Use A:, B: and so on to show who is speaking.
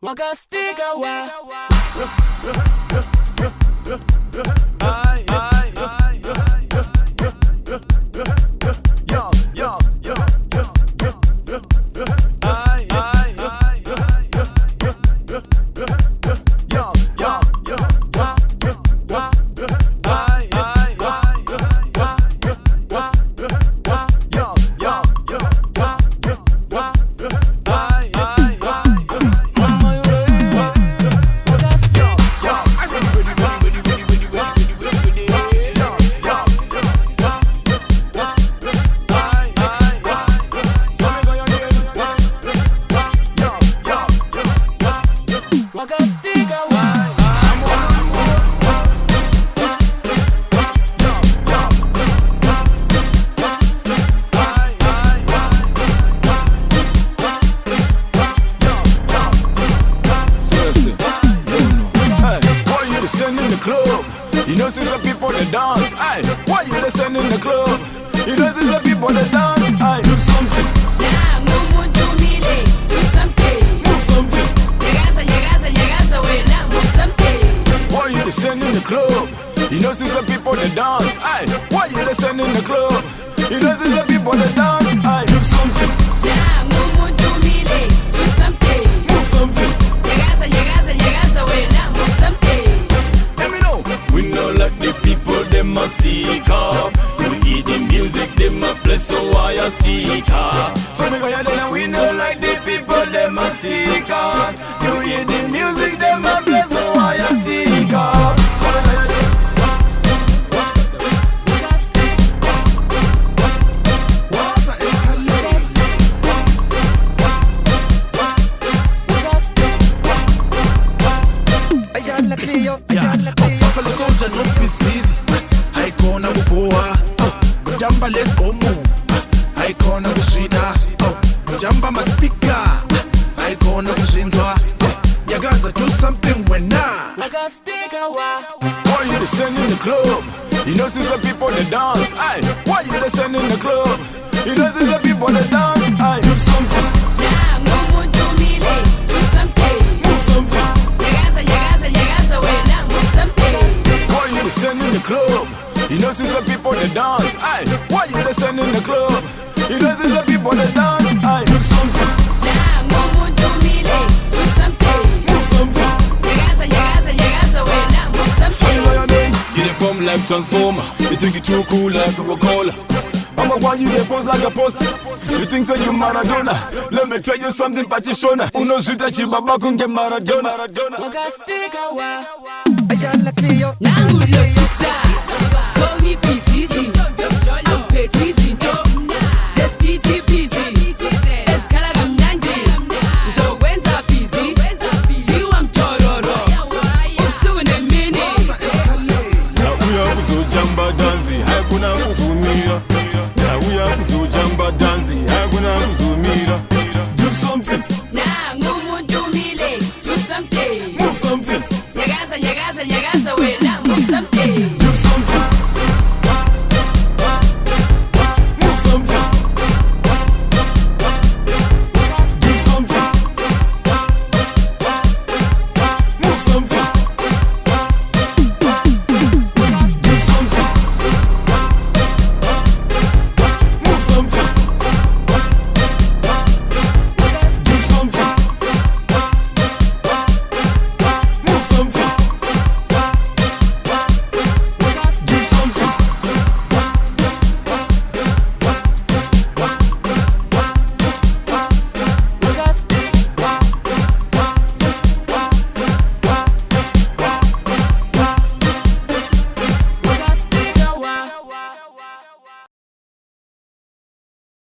A: Wakastiga wa
B: You know, since the people that dance, aye. Why you listen in the club? You know, since the people that dance, aye. Do something.
C: Yeah, move do something.
B: Move something.
C: Move something.
B: Why you listen in the club? You know, since the people that dance, aye. Why you listen in the club? You know, since the people that dance, aye. Do something.
C: Yeah, move do something.
B: Move something.
C: Move something.
B: Let me know. We know like the people, they must stick up. You hear the music, they must play, so why you stick up? So me go ahead and we know like the people, they must stick up. You hear the music, they must play, so why you stick up?
D: Buffalo soldier no pisizi hayikhona kuboa jamba legomu hayikhona kushida jamba maspika hayikhona kushinzwa nyakaza do something wena
A: Wakastiga wa
B: Why you listen in the club? You know since the people that dance, aye. Why you listen in the club? You know since the people that dance, aye. Do something.
C: Yeah, move do something.
B: Move something.
C: Move something.
B: Why you listen in the club? You know since the people that dance, aye. Why you listen in the club? You know since the people that dance, aye. Do something.
C: Yeah, move do something.
B: Move something.
C: Move something.
B: You dey form like transformer. You think you too cool like Coca-Cola. I'ma want you dey pose like a poster. You think so you Maradona? Let me tell you something, Patishona. Unozita chibaba kunge Maradona.
A: Wakastiga wa
C: Now your sister, call me PCC, I'm Petizi, says PT, Escala Gamnandi, so when's up easy, see you I'm Tororo, I'm soon a minute.
B: Nauya kuzojamba dansi, hakuna kuzumira. Nauya kuzojamba dansi, hakuna kuzumira. Do something.
C: Nah, do something.
B: Move something.
C: Nyagaza, move something.